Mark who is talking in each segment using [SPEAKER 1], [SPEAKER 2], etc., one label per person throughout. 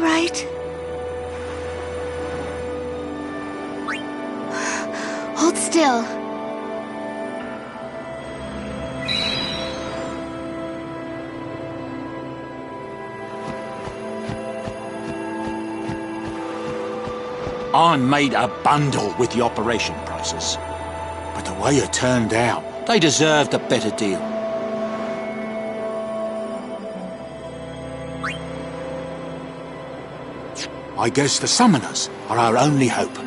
[SPEAKER 1] right? Hold still.
[SPEAKER 2] I made a bundle with the operation prices. But the way it turned out, they deserved a better deal. I guess the summoners are our only hope.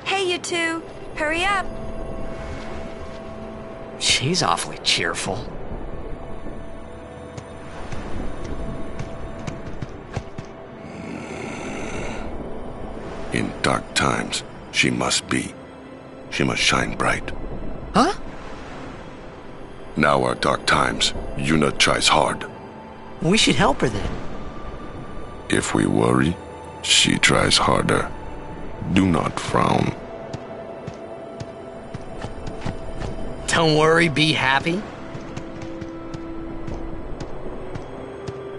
[SPEAKER 3] Hey, you two! Hurry up!
[SPEAKER 4] She's awfully cheerful.
[SPEAKER 5] In dark times, she must shine bright.
[SPEAKER 4] Huh?
[SPEAKER 5] Now are dark times. Yuna tries hard.
[SPEAKER 4] We should help her then.
[SPEAKER 5] If we worry, she tries harder. Do not frown.
[SPEAKER 4] Don't worry, be happy.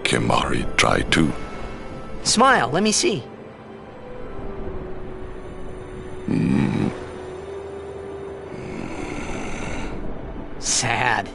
[SPEAKER 5] Kimari try too.
[SPEAKER 4] Smile, let me see. Sad.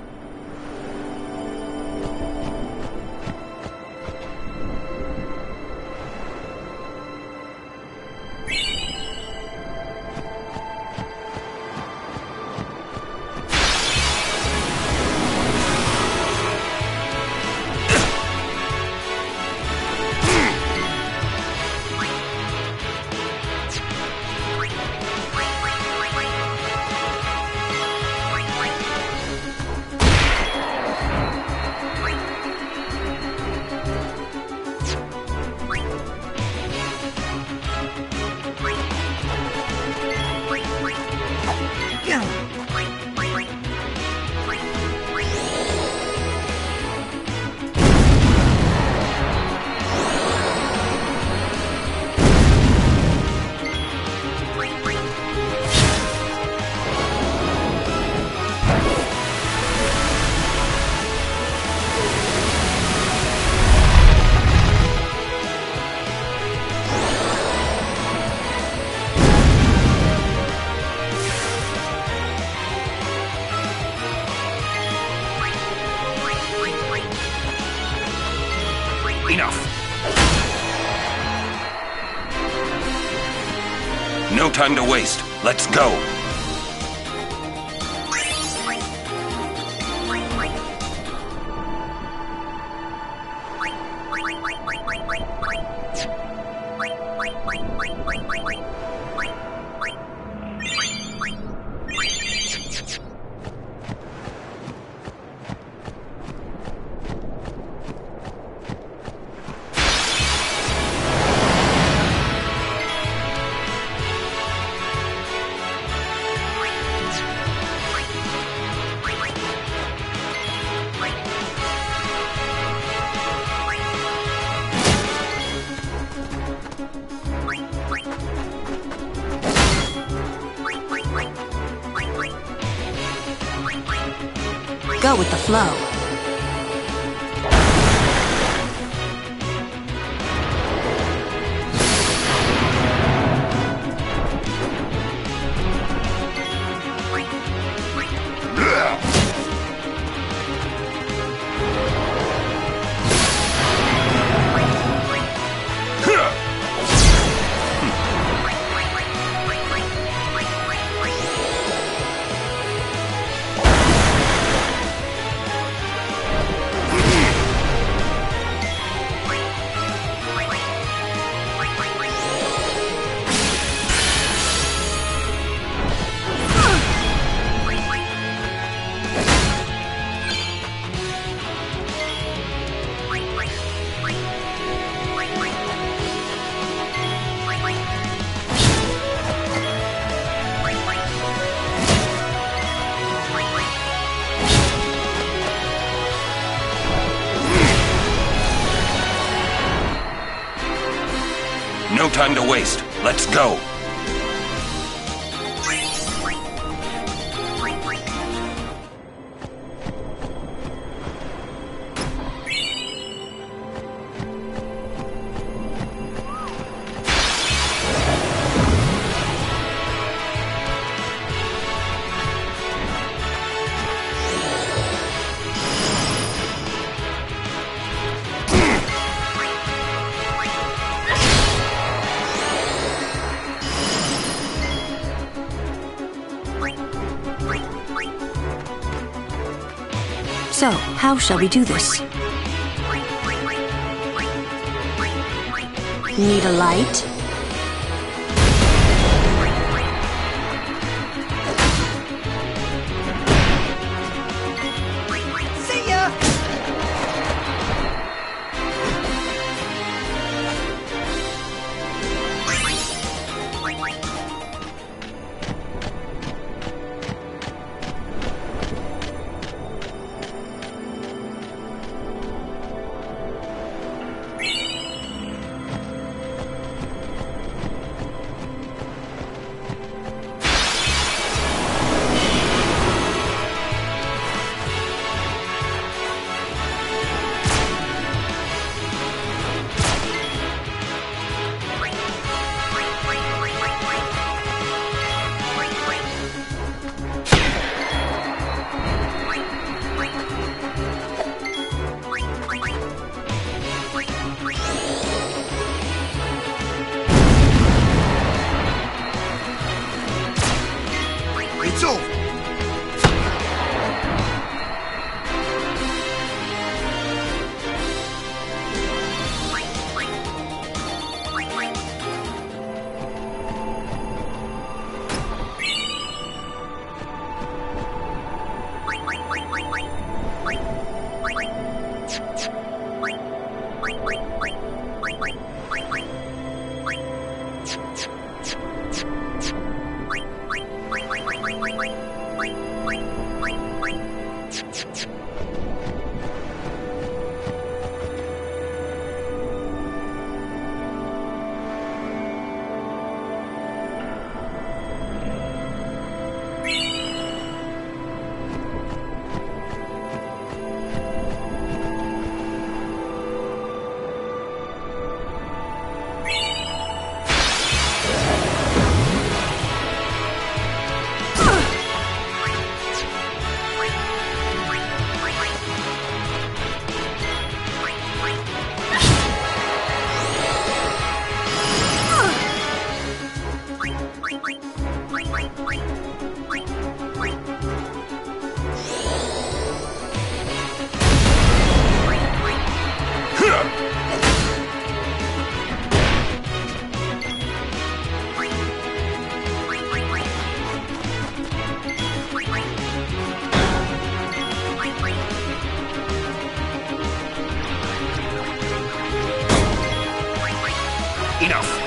[SPEAKER 2] Enough.
[SPEAKER 6] No time to waste. Let's go.
[SPEAKER 1] Go with the flow.
[SPEAKER 6] time to waste. Let's go.
[SPEAKER 3] So, how shall we do this?
[SPEAKER 1] Need a light?
[SPEAKER 4] See ya!
[SPEAKER 7] It's over.
[SPEAKER 6] Enough.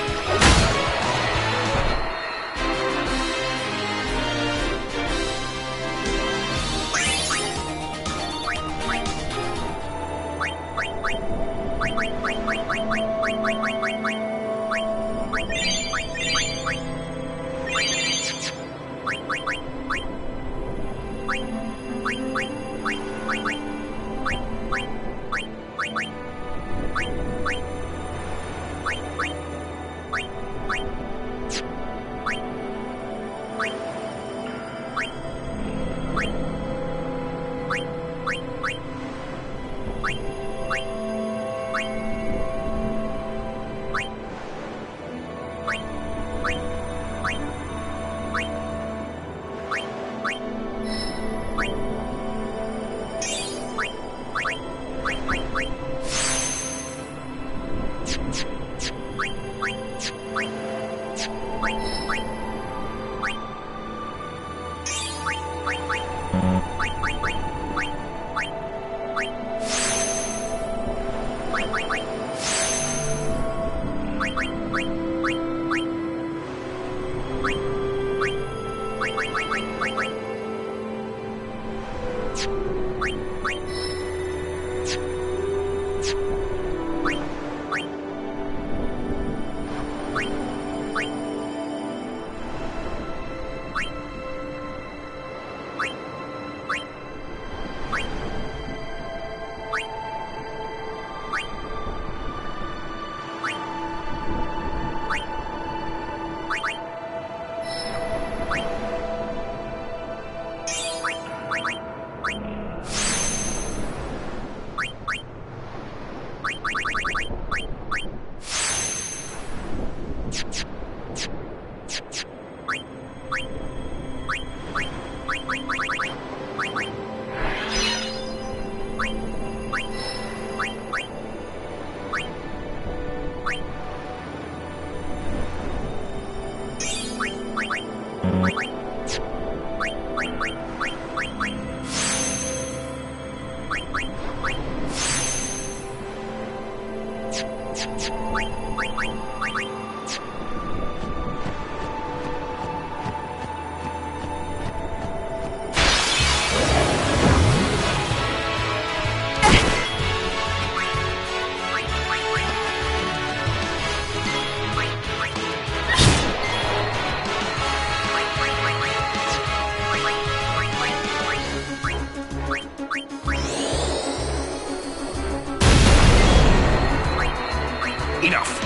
[SPEAKER 6] Enough.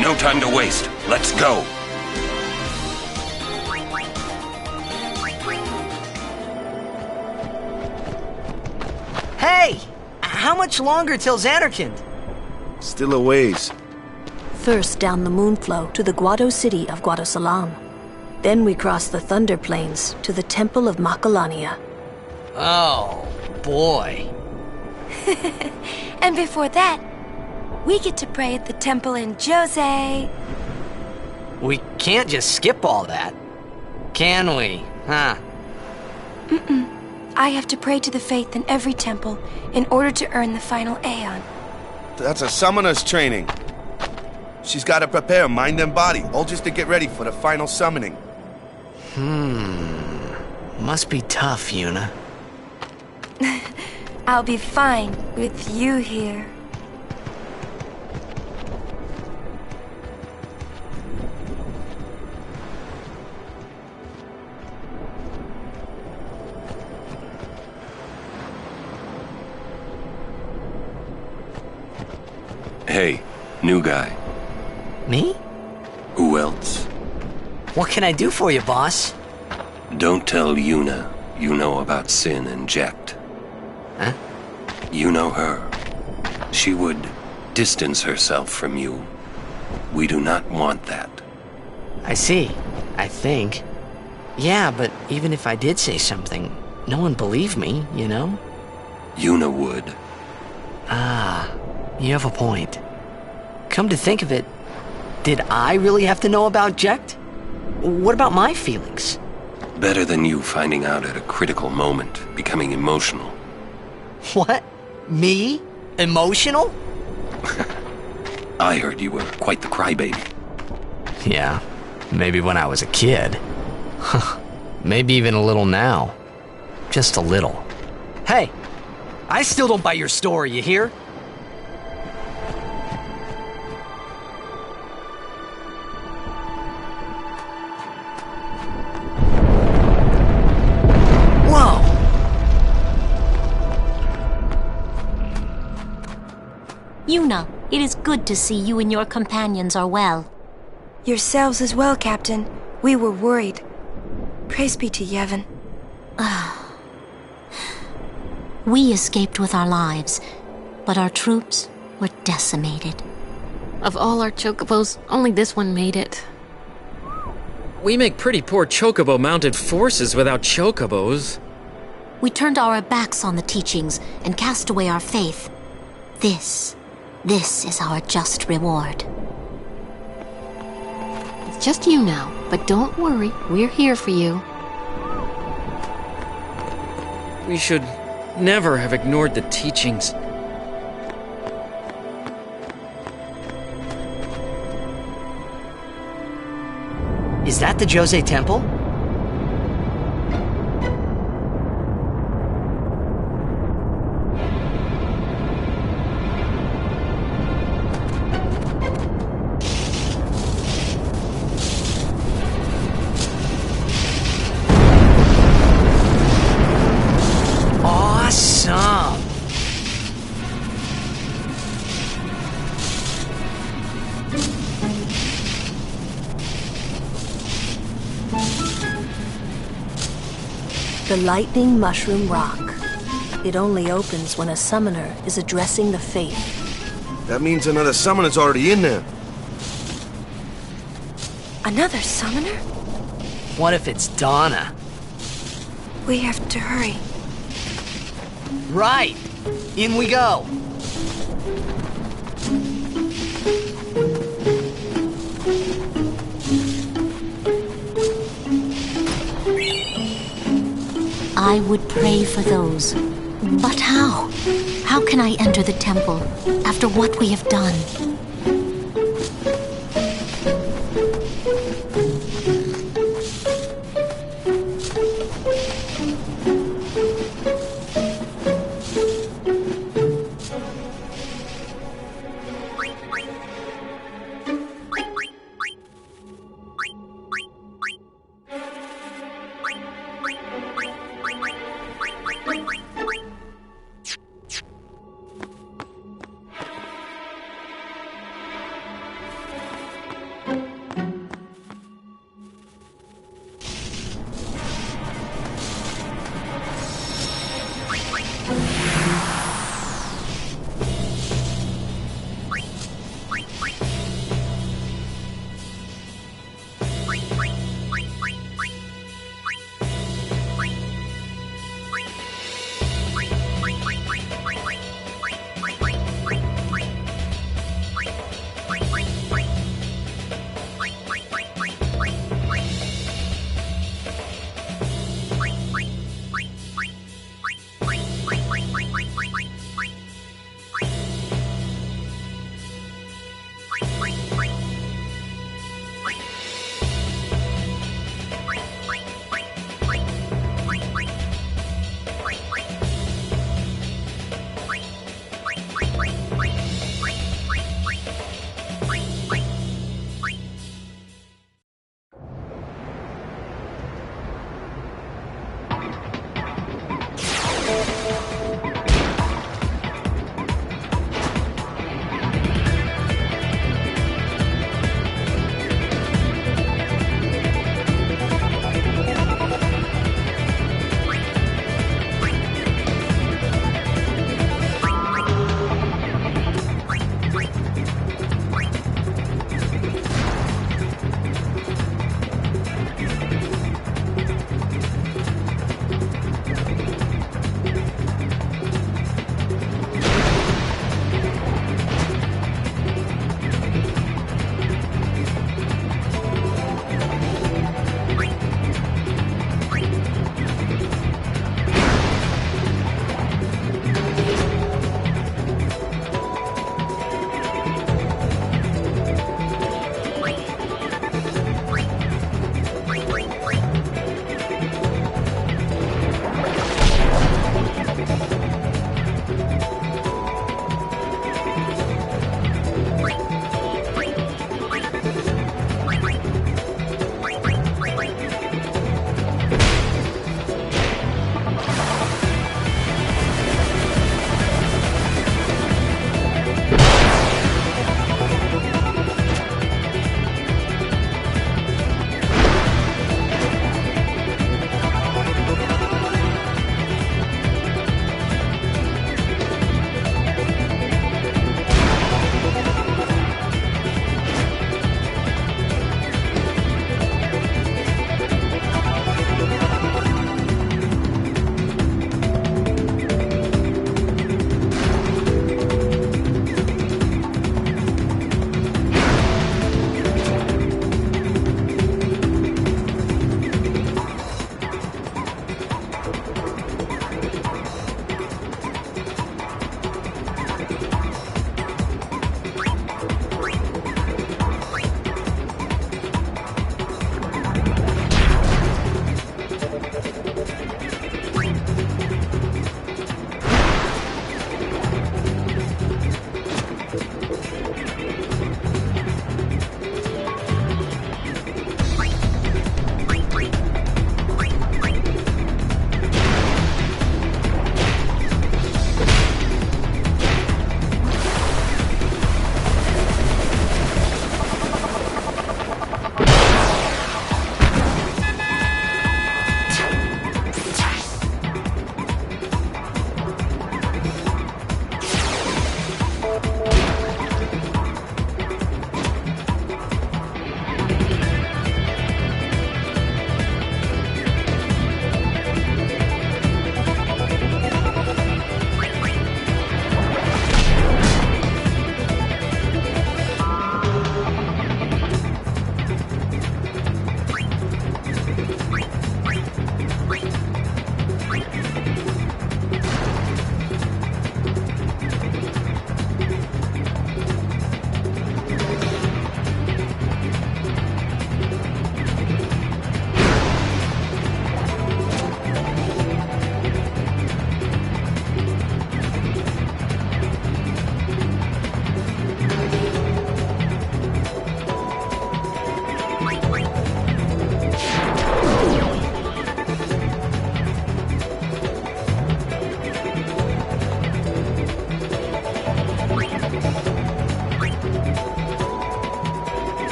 [SPEAKER 6] No time to waste. Let's go.
[SPEAKER 4] Hey! How much longer till Xanarkand?
[SPEAKER 7] Still a ways.
[SPEAKER 8] First down the Moonflow to the Guado city of Guadosalam. Then we cross the Thunder Plains to the Temple of Makalania.
[SPEAKER 4] Oh, boy.
[SPEAKER 3] And before that, we get to pray at the temple in Djose.
[SPEAKER 4] We can't just skip all that. Can we? Huh?
[SPEAKER 3] I have to pray to the faith in every temple in order to earn the final Aeon.
[SPEAKER 7] That's a summoner's training. She's got to prepare mind and body, all just to get ready for the final summoning.
[SPEAKER 4] Must be tough, Yuna.
[SPEAKER 3] I'll be fine with you here.
[SPEAKER 6] Hey, new guy.
[SPEAKER 4] Me?
[SPEAKER 6] Who else?
[SPEAKER 4] What can I do for you, boss?
[SPEAKER 6] Don't tell Yuna you know about Sin and Jekt.
[SPEAKER 4] Huh?
[SPEAKER 6] You know her. She would distance herself from you. We do not want that.
[SPEAKER 4] I see. I think. Yeah, but even if I did say something, no one believed me, you know?
[SPEAKER 6] Yuna would.
[SPEAKER 4] Ah, you have a point. Come to think of it, did I really have to know about Jekt? What about my feelings?
[SPEAKER 6] Better than you finding out at a critical moment, becoming emotional.
[SPEAKER 4] What? Me? Emotional?
[SPEAKER 6] I heard you were quite the crybaby.
[SPEAKER 4] Yeah, maybe when I was a kid. Maybe even a little now. Just a little. Hey, I still don't buy your story, you hear? Whoa!
[SPEAKER 1] Yuna, it is good to see you and your companions are well.
[SPEAKER 3] Yourselves as well, Captain. We were worried. Praise be to Yevon.
[SPEAKER 1] We escaped with our lives, but our troops were decimated.
[SPEAKER 9] Of all our chocobos, only this one made it.
[SPEAKER 10] We make pretty poor chocobo-mounted forces without chocobos.
[SPEAKER 1] We turned our backs on the teachings and cast away our faith. This is our just reward.
[SPEAKER 9] It's just you now, but don't worry, we're here for you.
[SPEAKER 10] We should never have ignored the teachings.
[SPEAKER 4] Is that the Djose Temple? Awesome!
[SPEAKER 8] The Lightning Mushroom Rock. It only opens when a summoner is addressing the faith.
[SPEAKER 7] That means another summoner's already in there.
[SPEAKER 3] Another summoner?
[SPEAKER 4] What if it's Donna?
[SPEAKER 3] We have to hurry.
[SPEAKER 4] Right! In we go!
[SPEAKER 1] I would pray for those. But how? How can I enter the temple after what we have done?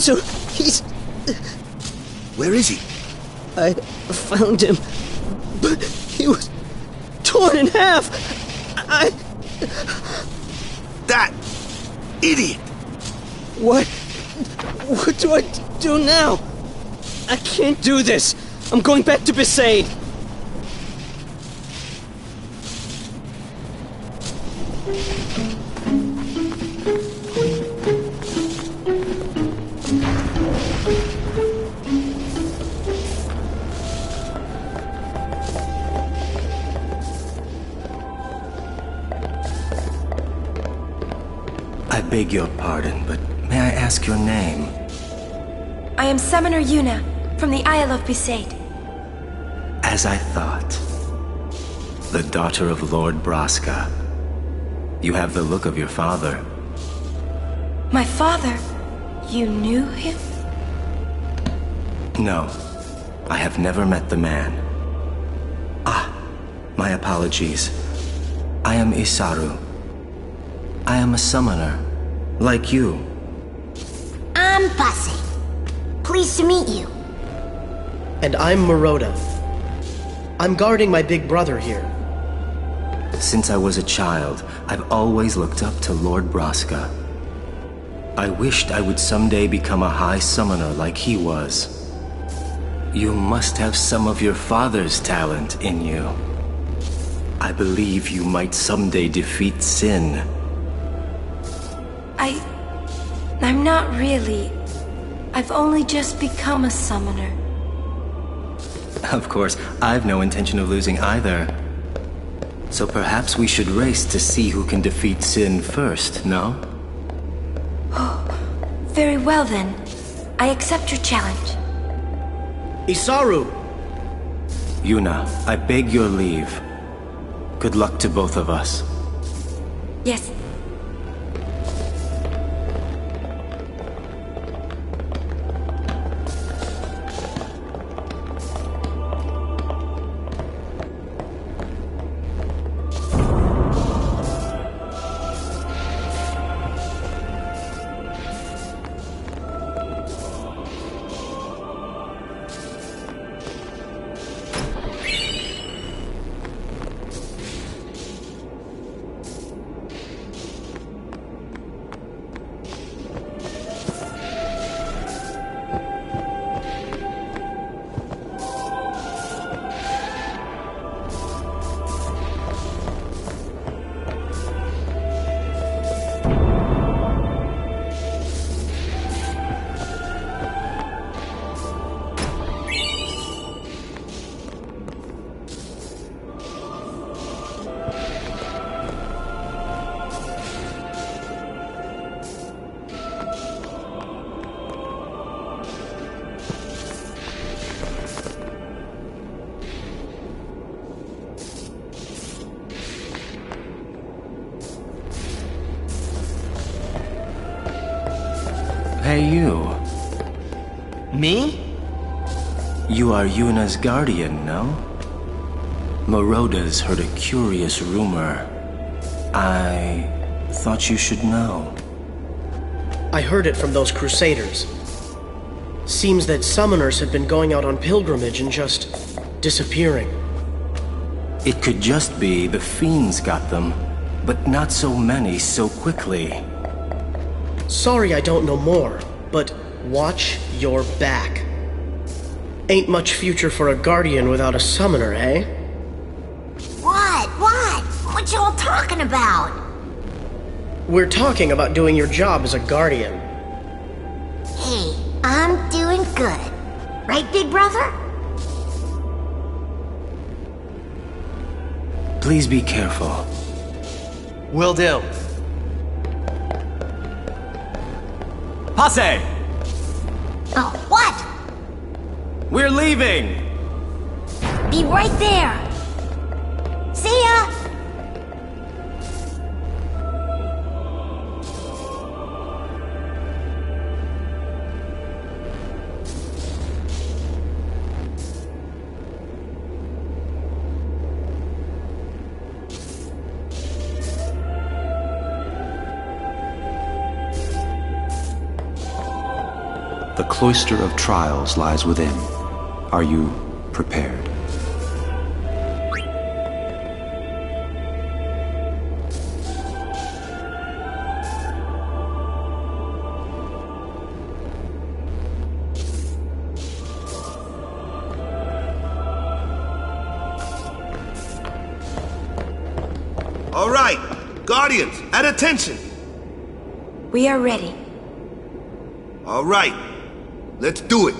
[SPEAKER 11] Djose, he's...
[SPEAKER 7] Where is he?
[SPEAKER 11] I found him, but he was torn in half.
[SPEAKER 7] That idiot!
[SPEAKER 11] What do I do now? I can't do this. I'm going back to Besaid.
[SPEAKER 12] I beg your pardon, but may I ask your name?
[SPEAKER 3] I am Summoner Yuna, from the Isle of Besaid.
[SPEAKER 12] As I thought. The daughter of Lord Braska. You have the look of your father.
[SPEAKER 3] My father? You knew him?
[SPEAKER 12] No, I have never met the man. Ah, my apologies. I am Isaru. I am a summoner, like you.
[SPEAKER 1] I'm Bussy. Pleased to meet you.
[SPEAKER 11] And I'm Maroda. I'm guarding my big brother here.
[SPEAKER 12] Since I was a child, I've always looked up to Lord Braska. I wished I would someday become a high summoner like he was. You must have some of your father's talent in you. I believe you might someday defeat Sin.
[SPEAKER 3] I'm not really. I've only just become a summoner.
[SPEAKER 12] Of course, I've no intention of losing either. So perhaps we should race to see who can defeat Sin first, no?
[SPEAKER 3] Oh, very well then. I accept your challenge.
[SPEAKER 11] Isaru!
[SPEAKER 12] Yuna, I beg your leave. Good luck to both of us.
[SPEAKER 3] Yes.
[SPEAKER 12] Hey, you.
[SPEAKER 11] Me?
[SPEAKER 12] You are Yuna's guardian, no? Maroda's heard a curious rumor. I thought you should know.
[SPEAKER 11] I heard it from those crusaders. Seems that summoners had been going out on pilgrimage and just disappearing.
[SPEAKER 12] It could just be the fiends got them, but not so many so quickly.
[SPEAKER 11] Sorry I don't know more, but watch your back. Ain't much future for a guardian without a summoner, eh?
[SPEAKER 1] What? What y'all talking about?
[SPEAKER 11] We're talking about doing your job as a guardian.
[SPEAKER 1] Hey, I'm doing good. Right, big brother?
[SPEAKER 12] Please be careful.
[SPEAKER 13] Will do. Passe!
[SPEAKER 1] Oh, what?
[SPEAKER 13] We're leaving!
[SPEAKER 1] Be right there. See ya!
[SPEAKER 14] cloister of trials lies within. Are you prepared?
[SPEAKER 7] All right, Guardians, at attention.
[SPEAKER 3] We are ready.
[SPEAKER 7] All right, let's do it.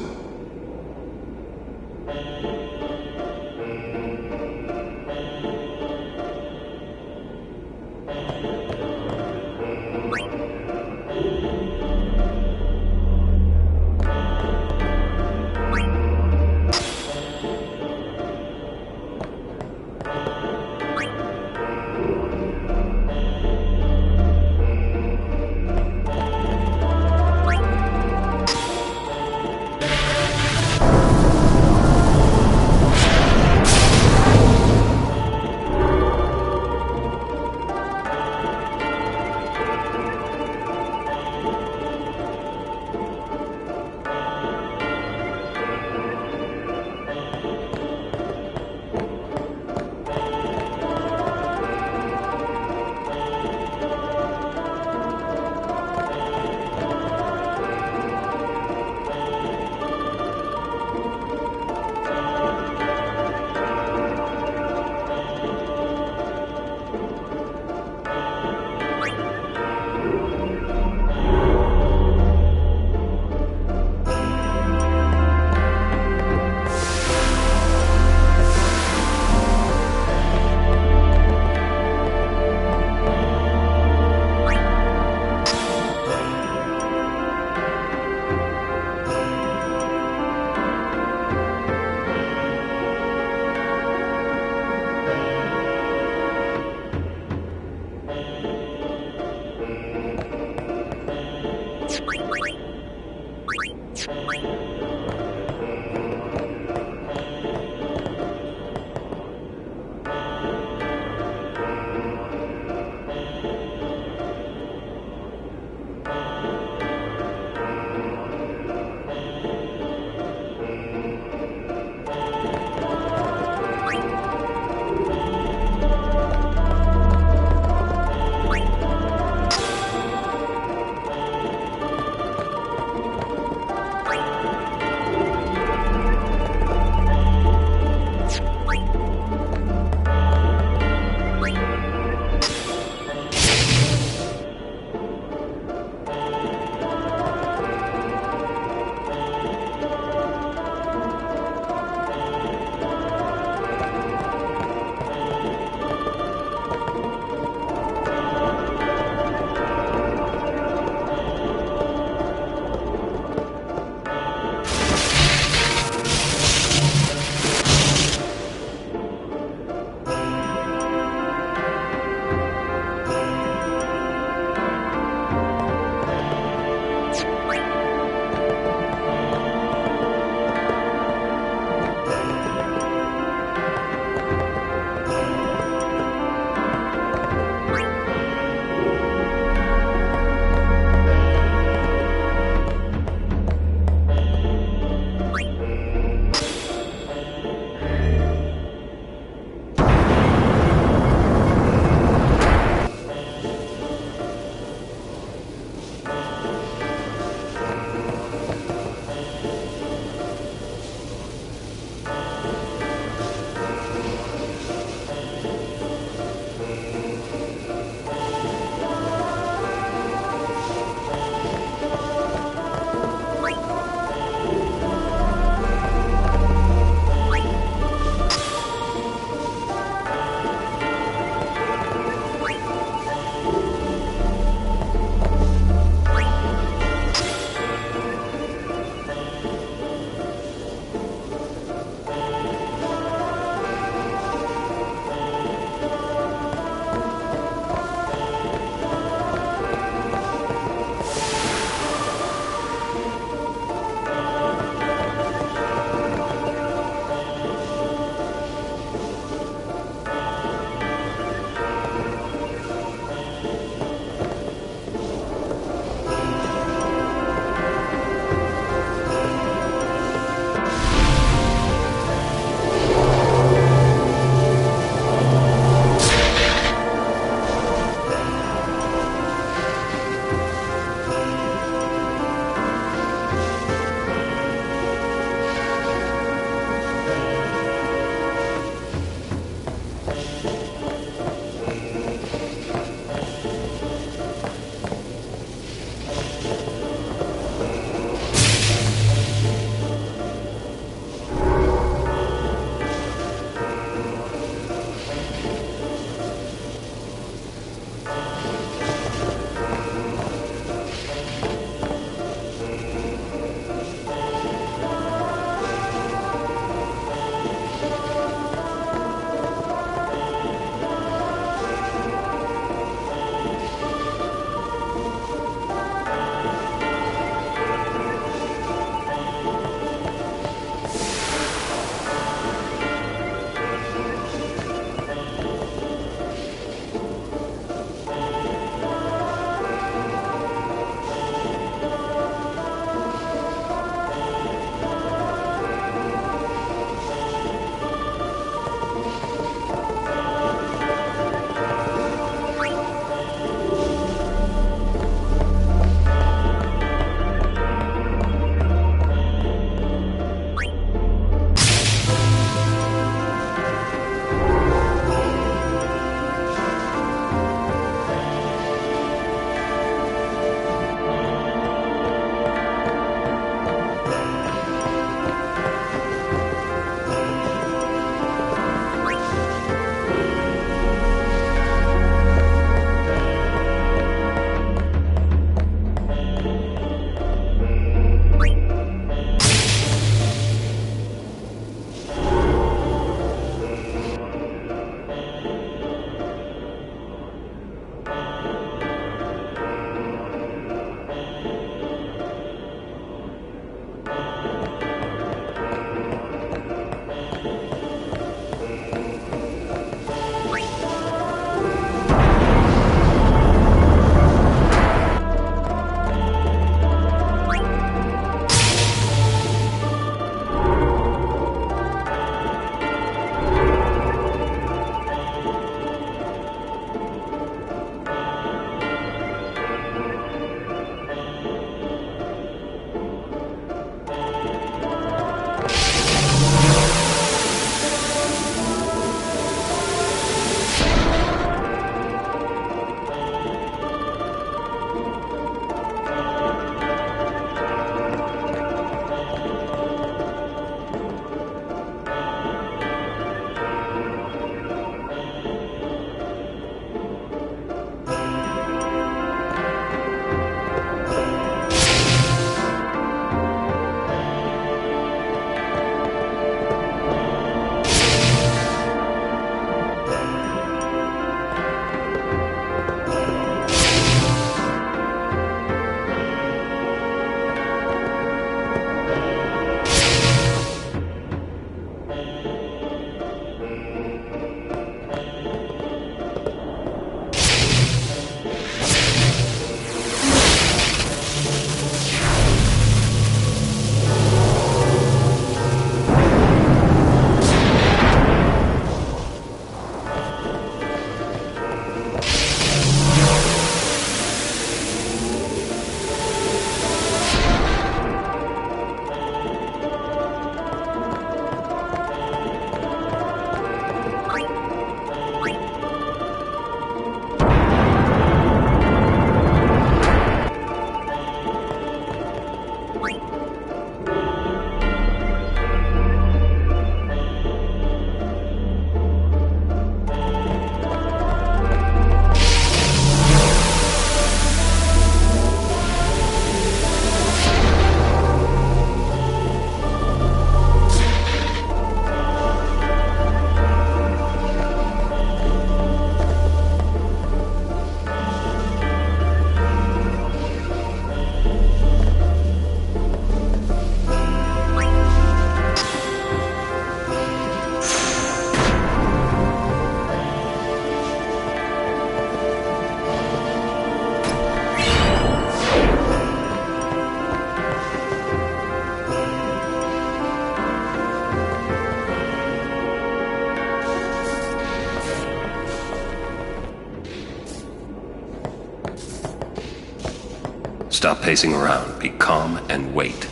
[SPEAKER 6] Stop pacing around. Be calm and wait.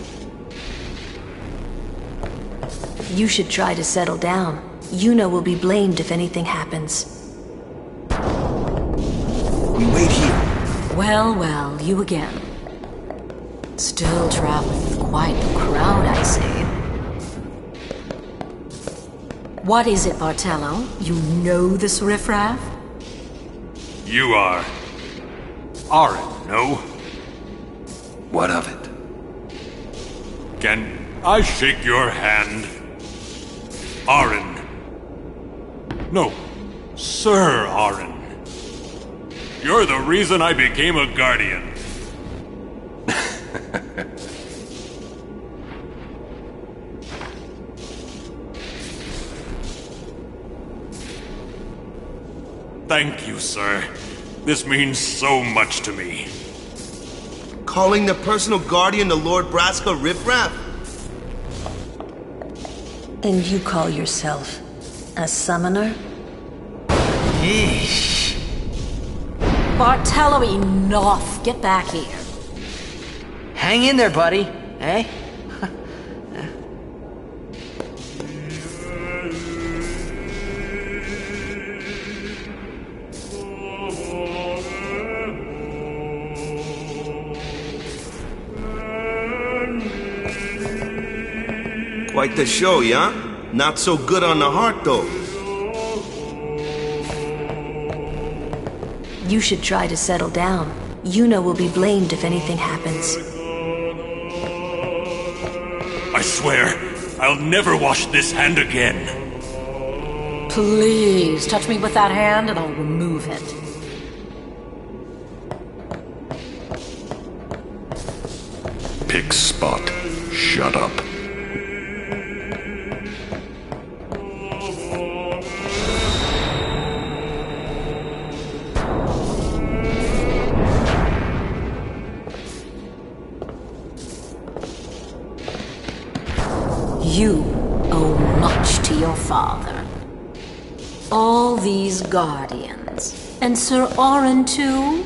[SPEAKER 8] You should try to settle down. Yuna will be blamed if anything happens.
[SPEAKER 7] We wait here.
[SPEAKER 9] Well, well, you again. Still traveling with quite the crowd, I see. What is it, Bartello? You know this riffraff?
[SPEAKER 15] You are... Arin, no?
[SPEAKER 6] What of it?
[SPEAKER 15] Can I shake your hand? Arin. No, Sir Arin. You're the reason I became a Guardian. Thank you, sir. This means so much to me.
[SPEAKER 7] Calling the personal guardian the Lord Braska riffraff?
[SPEAKER 8] And you call yourself a summoner?
[SPEAKER 9] Yeesh. Bartello, enough. Get back here.
[SPEAKER 13] Hang in there, buddy. Eh?
[SPEAKER 7] Quite the show, yeah? Not so good on the heart, though.
[SPEAKER 8] You should try to settle down. Yuna will be blamed if anything happens.
[SPEAKER 15] I swear, I'll never wash this hand again.
[SPEAKER 9] Please, touch me with that hand and I'll remove it.
[SPEAKER 5] Pick spot. Shut up.
[SPEAKER 9] You owe much to your father. All these guardians. And Sir Arin too?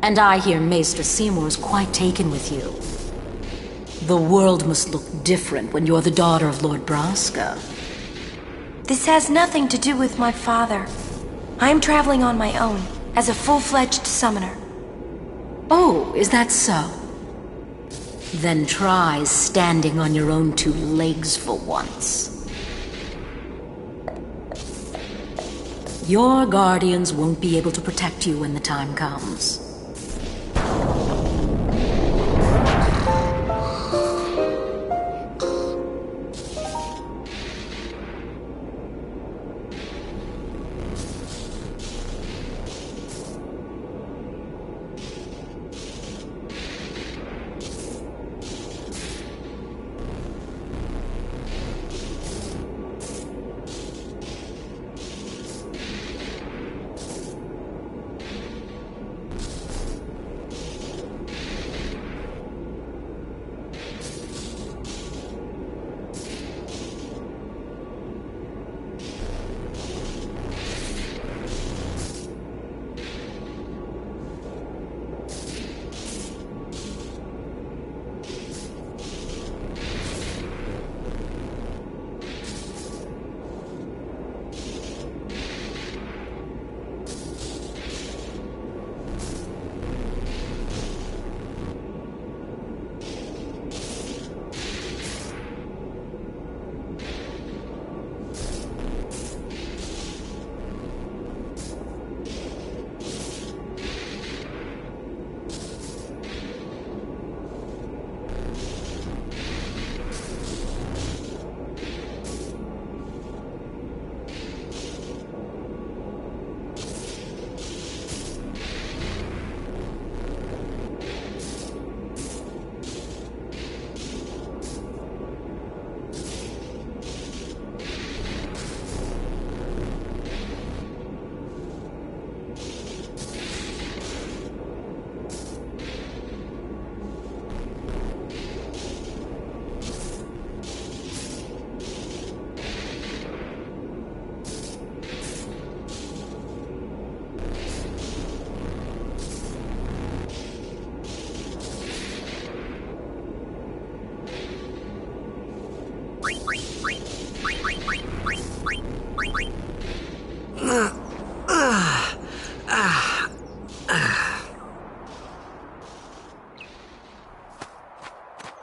[SPEAKER 9] And I hear Maester Seymour's quite taken with you. The world must look different when you're the daughter of Lord Braska.
[SPEAKER 3] This has nothing to do with my father. I am traveling on my own, as a full-fledged summoner.
[SPEAKER 9] Oh, is that so? Then try standing on your own two legs for once. Your guardians won't be able to protect you when the time comes.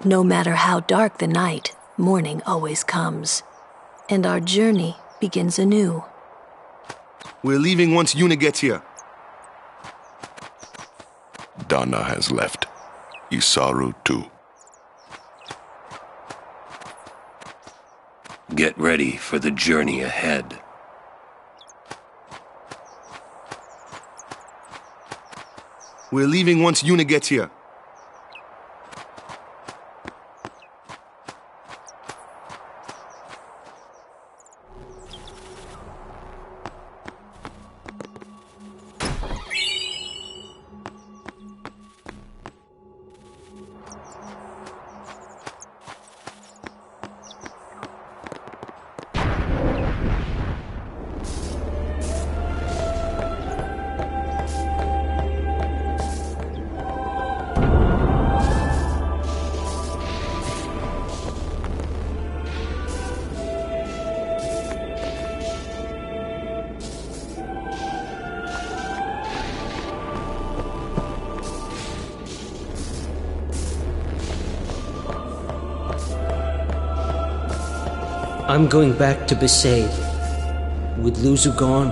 [SPEAKER 8] No matter how dark the night, morning always comes. And our journey begins anew.
[SPEAKER 7] We're leaving once Yuna gets here.
[SPEAKER 5] Donna has left. Isaru too.
[SPEAKER 6] Get ready for the journey ahead.
[SPEAKER 7] We're leaving once Yuna gets here.
[SPEAKER 16] I'm going back to Besaid. With Luzu gone.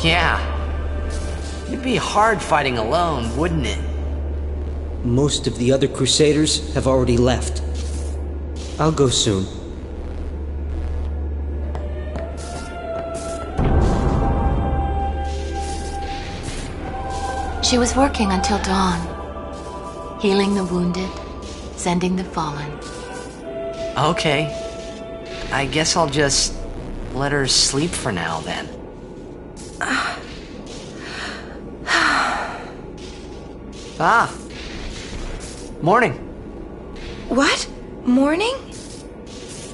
[SPEAKER 13] Yeah. It'd be hard fighting alone, wouldn't it?
[SPEAKER 16] Most of the other Crusaders have already left. I'll go soon.
[SPEAKER 3] She was working until dawn, healing the wounded, sending the fallen.
[SPEAKER 13] Okay. I guess I'll just let her sleep for now, then. Ah. Morning.
[SPEAKER 3] What? Morning?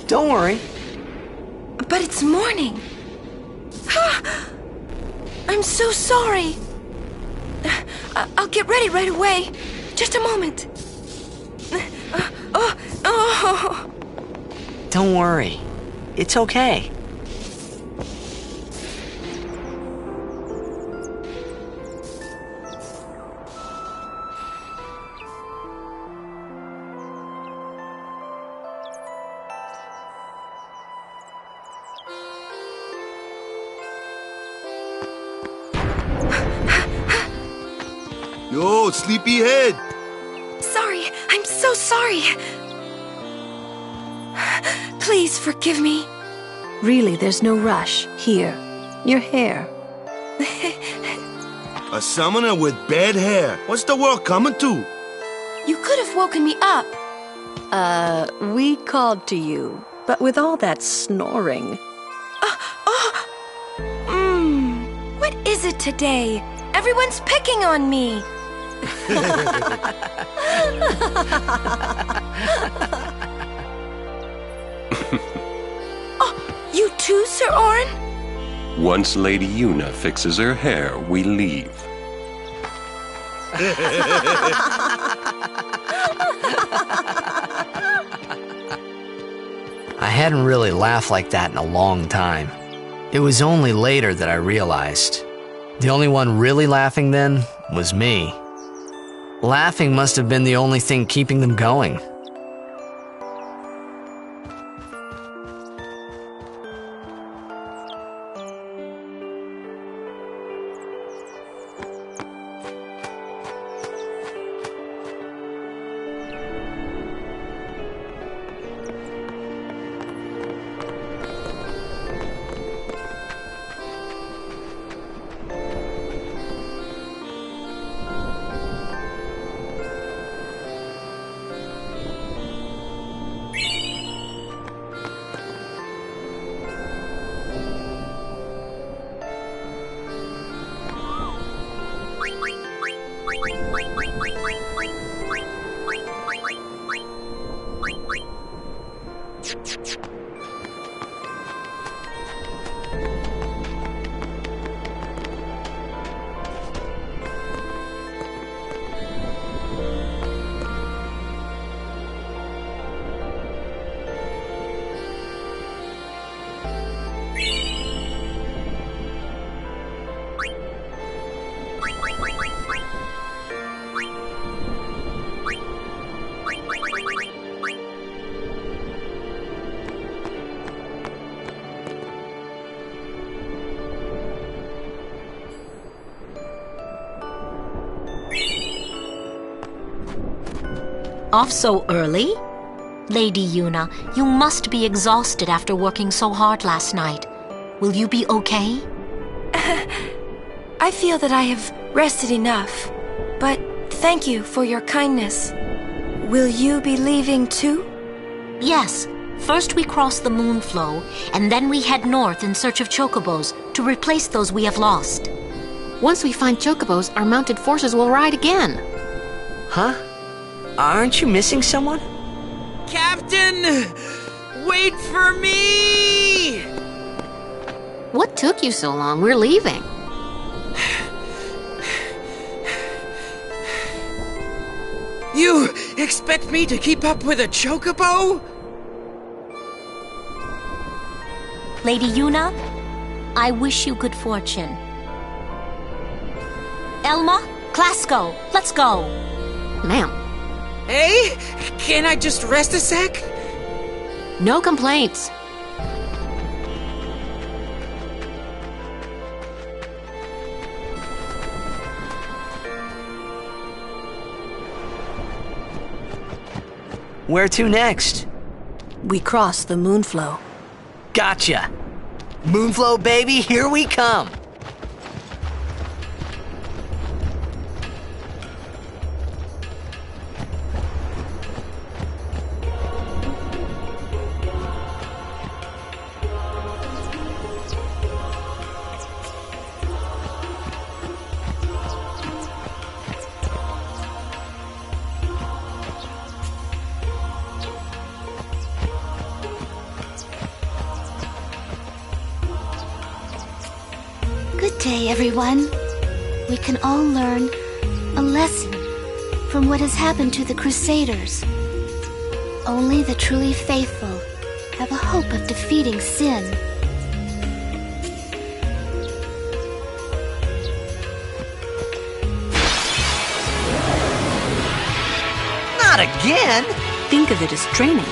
[SPEAKER 13] Don't worry.
[SPEAKER 3] But it's morning. I'm so sorry. I'll get ready right away. Just a moment.
[SPEAKER 13] Don't worry. It's okay.
[SPEAKER 7] Yo, sleepyhead!
[SPEAKER 3] Sorry, I'm so sorry. Please forgive me.
[SPEAKER 8] Really, there's no rush. Here, your hair.
[SPEAKER 7] A summoner with bad hair. What's the world coming to?
[SPEAKER 3] You could have woken me up.
[SPEAKER 8] We called to you, but with all that snoring.
[SPEAKER 3] What is it today? Everyone's picking on me. You too, Sir Orin?
[SPEAKER 6] Once Lady Yuna fixes her hair, we leave.
[SPEAKER 4] I hadn't really laughed like that in a long time. It was only later that I realized. The only one really laughing then was me. Laughing must have been the only thing keeping them going.
[SPEAKER 1] Off so early? Lady Yuna, you must be exhausted after working so hard last night. Will you be okay?
[SPEAKER 3] I feel that I have rested enough, but thank you for your kindness. Will you be leaving too?
[SPEAKER 1] Yes. First we cross the Moonflow, and then we head north in search of chocobos to replace those we have lost.
[SPEAKER 17] Once we find chocobos, our mounted forces will ride again.
[SPEAKER 13] Huh? Aren't you missing someone?
[SPEAKER 10] Captain! Wait for me!
[SPEAKER 17] What took you so long? We're leaving.
[SPEAKER 10] You expect me to keep up with a chocobo?
[SPEAKER 1] Lady Yuna, I wish you good fortune. Elma, Clasco, let's go.
[SPEAKER 17] Ma'am.
[SPEAKER 10] Hey, can I just rest a sec?
[SPEAKER 17] No complaints.
[SPEAKER 13] Where to next?
[SPEAKER 8] We cross the Moonflow.
[SPEAKER 13] Gotcha! Moonflow, baby, here we come!
[SPEAKER 18] Good day, everyone. We can all learn a lesson from what has happened to the Crusaders. Only the truly faithful have a hope of defeating sin.
[SPEAKER 13] Not again!
[SPEAKER 8] Think of it as training.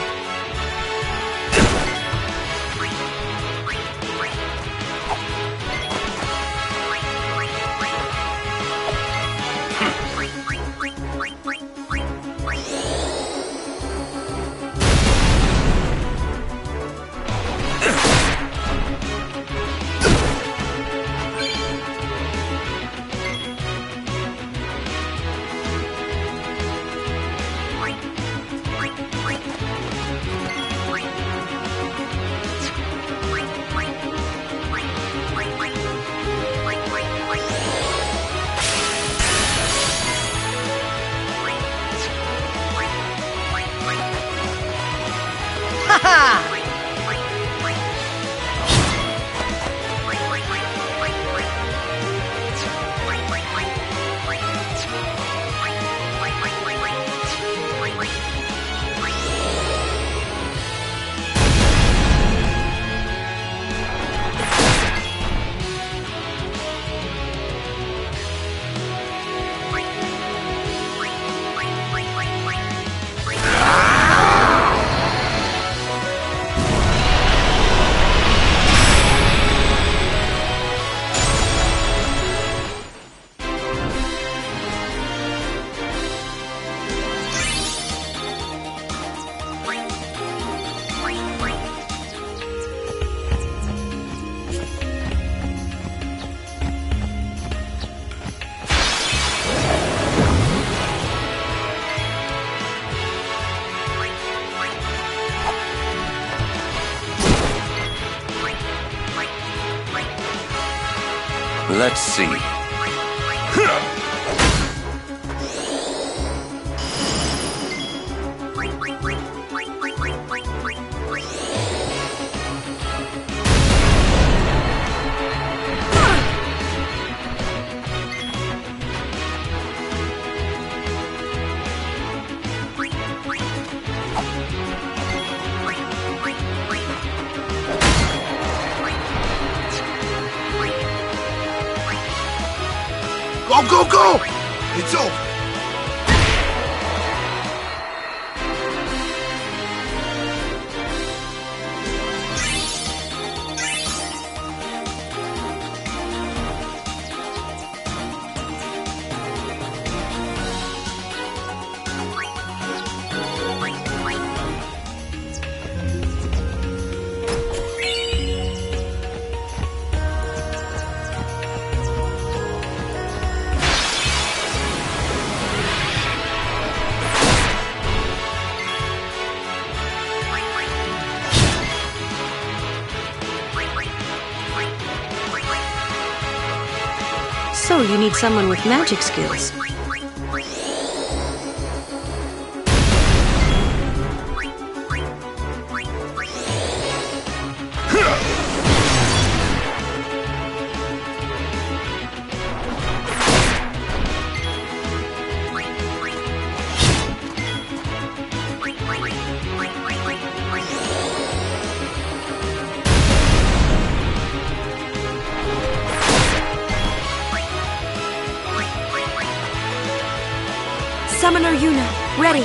[SPEAKER 6] Let's see.
[SPEAKER 7] Go, go, go! It's over.
[SPEAKER 8] So you need someone with magic skills.
[SPEAKER 3] Summoner Yuna, ready.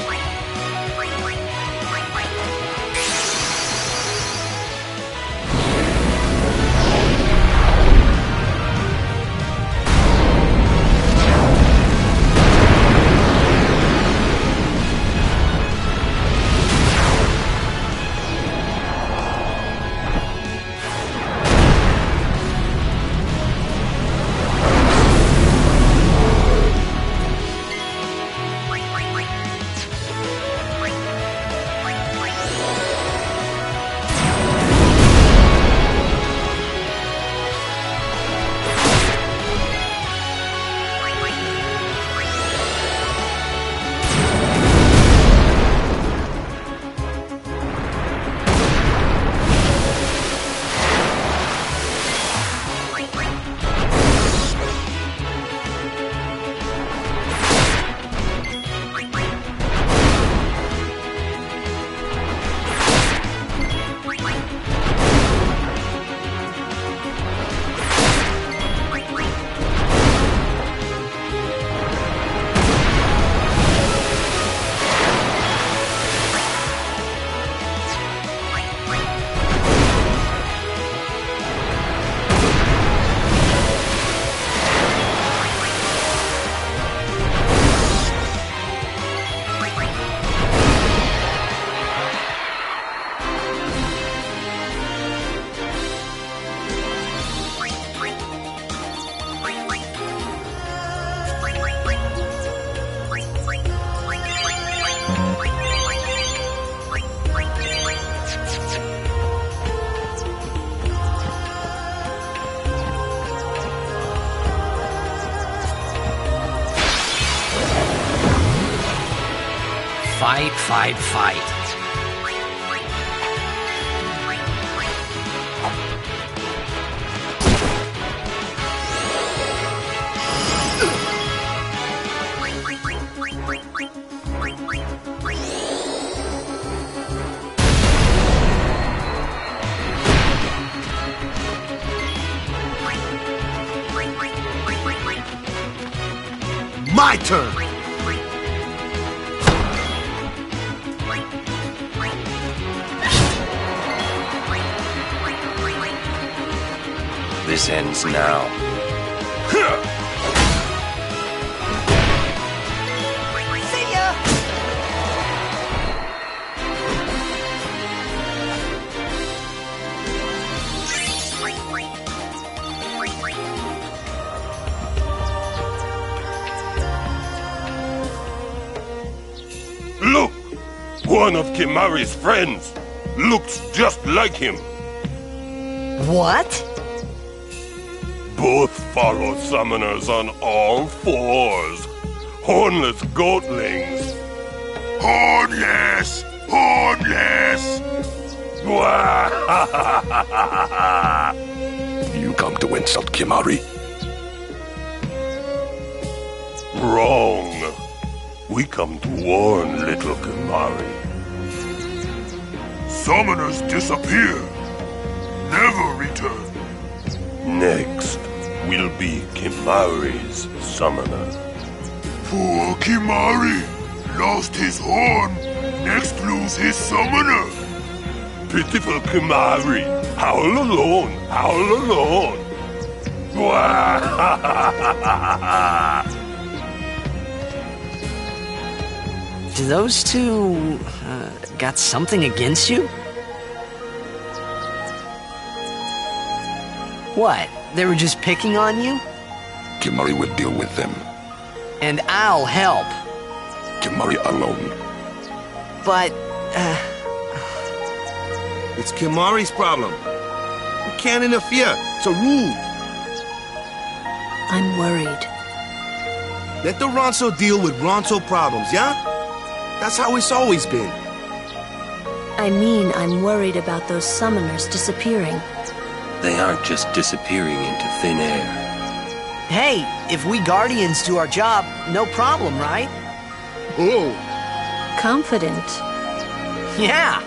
[SPEAKER 4] Fight, fight, fight.
[SPEAKER 7] My turn!
[SPEAKER 6] This ends now.
[SPEAKER 3] See ya!
[SPEAKER 15] Look! One of Kimari's friends looks just like him.
[SPEAKER 13] What?
[SPEAKER 15] Both follow summoners on all fours. Hornless goatlings. Hornless! Hornless!
[SPEAKER 5] You come to insult Kimari?
[SPEAKER 15] Wrong. We come to warn little Kimari. Summoners disappear. Never return. Next will be Kimari's summoner. Poor Kimari lost his horn, next lose his summoner. Pitiful Kimari, howl alone, howl alone.
[SPEAKER 4] Do those two got something against you? What? They were just picking on you?
[SPEAKER 5] Kimari will deal with them.
[SPEAKER 4] And I'll help.
[SPEAKER 5] Kimari alone.
[SPEAKER 4] But,
[SPEAKER 7] It's Kimari's problem. We can't interfere. It's a rule.
[SPEAKER 8] I'm worried.
[SPEAKER 7] Let the Ronso deal with Ronso problems, yeah? That's how it's always been.
[SPEAKER 8] I mean, I'm worried about those summoners disappearing.
[SPEAKER 6] They aren't just disappearing into thin air.
[SPEAKER 13] Hey, if we Guardians do our job, no problem, right?
[SPEAKER 7] Oh.
[SPEAKER 8] Confident.
[SPEAKER 13] Yeah.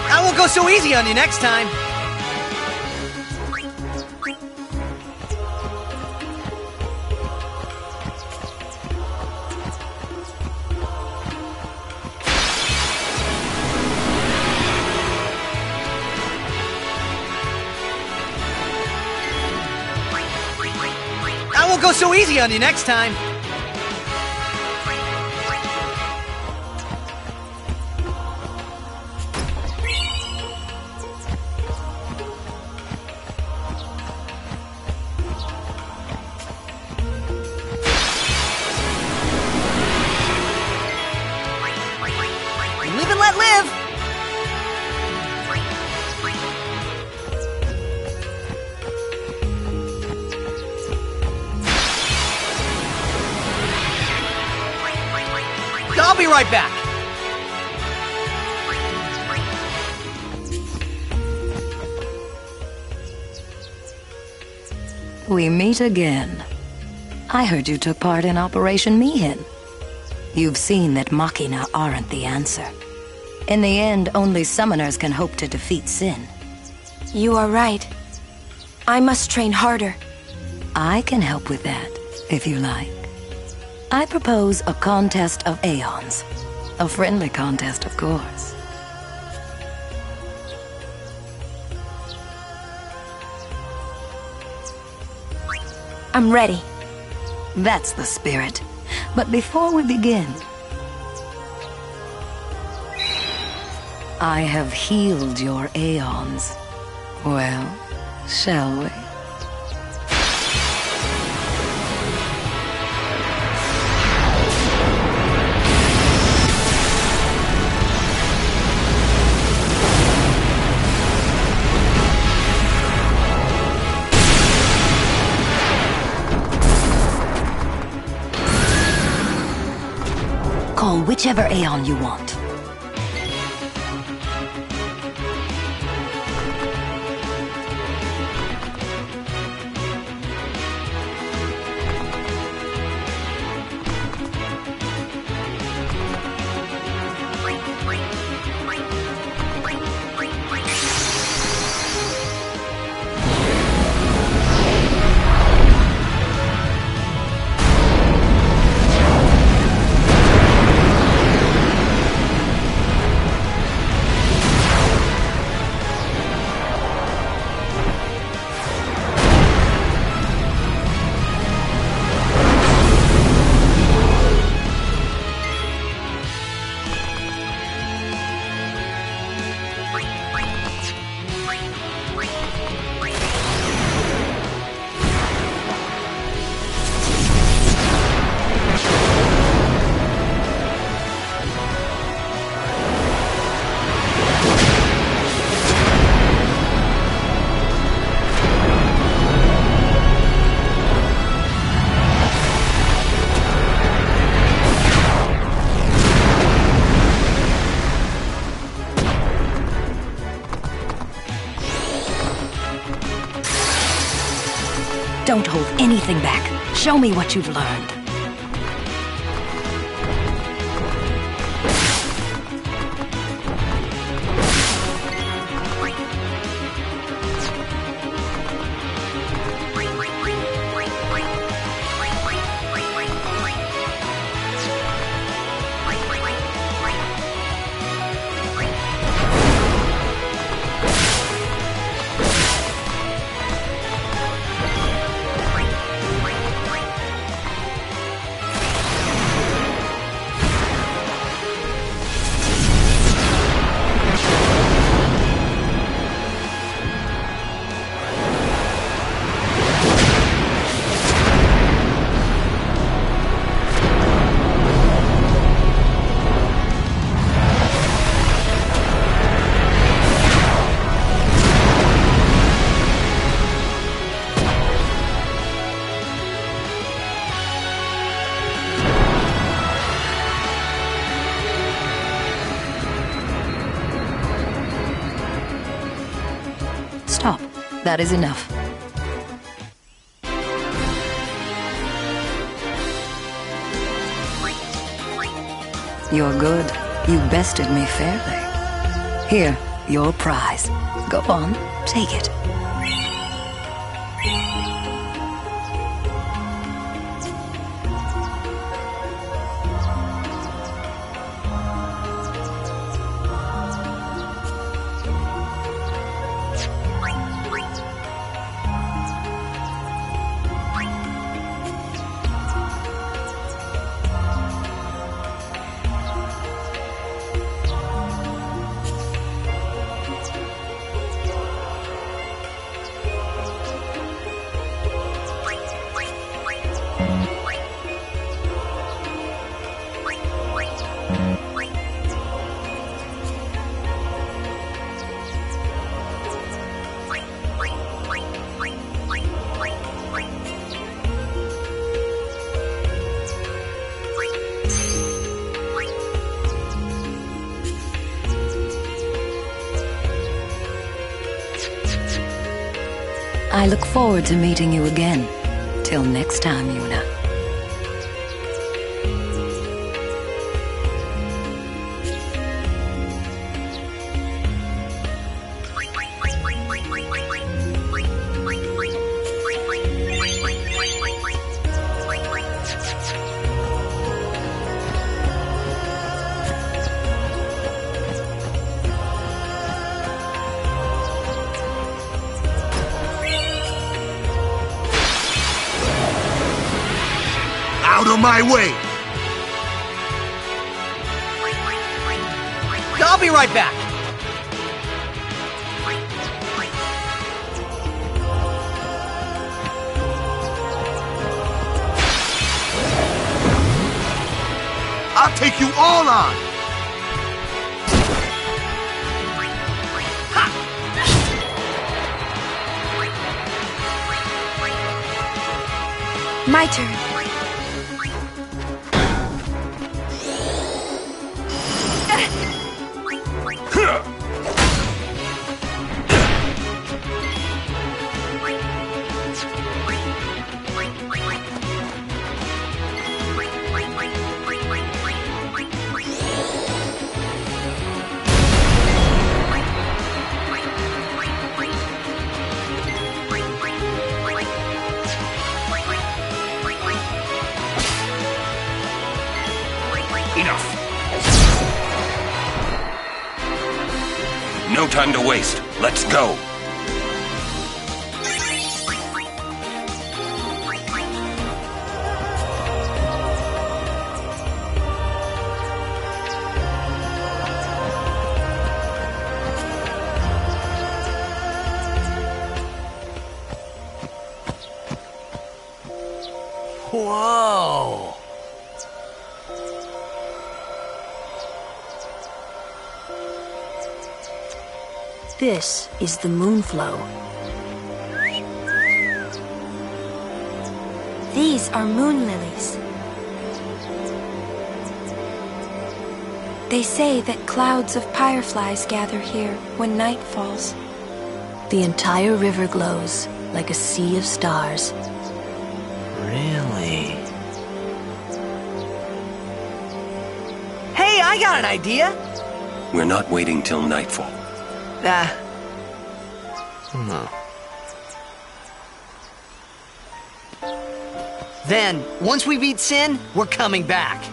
[SPEAKER 13] I won't go so easy on you next time. I won't go so easy on you next time. Live and let live! I'll be right back.
[SPEAKER 19] We meet again. I heard you took part in Operation Mihin. You've seen that Machina aren't the answer. In the end, only summoners can hope to defeat Sin.
[SPEAKER 3] You are right. I must train harder.
[SPEAKER 19] I can help with that, if you like. I propose a contest of Aeons. A friendly contest, of course.
[SPEAKER 3] I'm ready.
[SPEAKER 19] That's the spirit. But before we begin, I have healed your Aeons. Well, shall we? Call whichever Aeon you want. Don't hold anything back. Show me what you've learned. That is enough. You're good. You bested me fairly. Here, your prize. Go on, take it. I look forward to meeting you again. Till next time, Yuna.
[SPEAKER 7] Out of my way!
[SPEAKER 13] I'll be right back.
[SPEAKER 7] I'll take you all on!
[SPEAKER 3] My turn.
[SPEAKER 6] No time to waste. Let's go.
[SPEAKER 4] Whoa!
[SPEAKER 8] This is the Moonflow.
[SPEAKER 3] These are moon lilies. They say that clouds of fireflies gather here when night falls.
[SPEAKER 8] The entire river glows like a sea of stars.
[SPEAKER 4] Really? Hey, I got an idea!
[SPEAKER 6] We're not waiting till nightfall.
[SPEAKER 4] No. Then, once we beat Sin, we're coming back.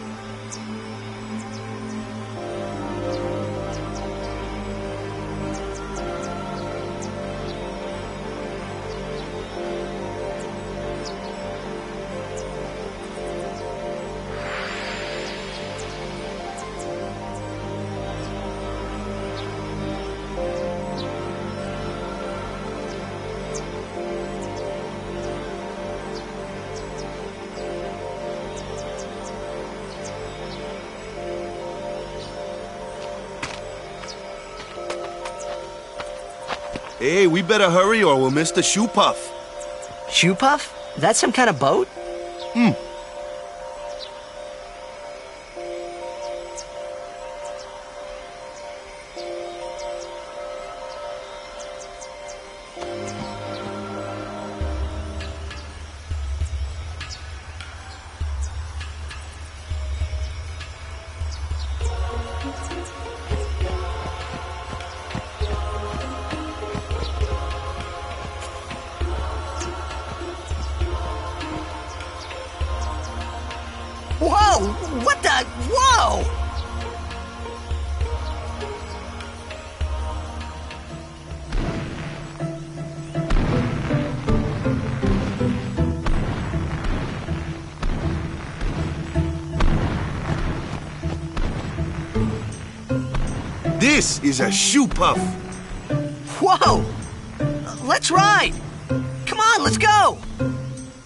[SPEAKER 7] Hey, we better hurry or we'll miss the shoe puff.
[SPEAKER 13] Shoe puff? That's some kind of boat? Whoa! What the? Whoa!
[SPEAKER 7] This is a shoe puff.
[SPEAKER 13] Whoa! Let's ride! Come on, let's go!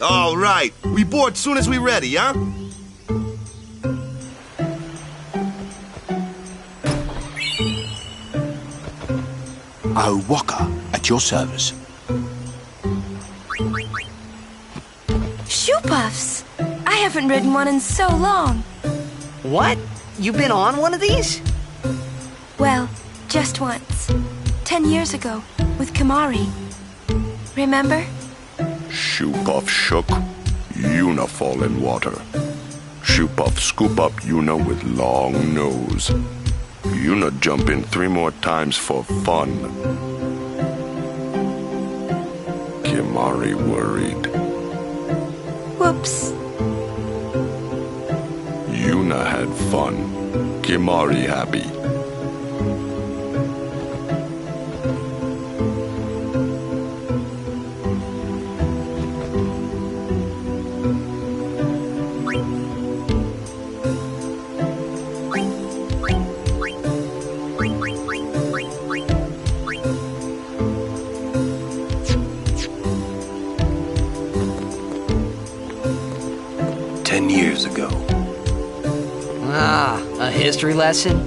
[SPEAKER 7] All right. We board soon as we ready, huh?
[SPEAKER 2] Oh, Walker, at your service.
[SPEAKER 3] Shoe puffs! I haven't ridden one in so long.
[SPEAKER 13] What? You've been on one of these?
[SPEAKER 3] Well, just once. 10 years ago, with Kamari. Remember?
[SPEAKER 5] Shoe puff shook, Yuna fall in water. Shoe puff scoop up Yuna with long nose. Yuna jump in 3 more times for fun. Kimari worried.
[SPEAKER 3] Whoops.
[SPEAKER 5] Yuna had fun. Kimari happy.
[SPEAKER 4] A history lesson?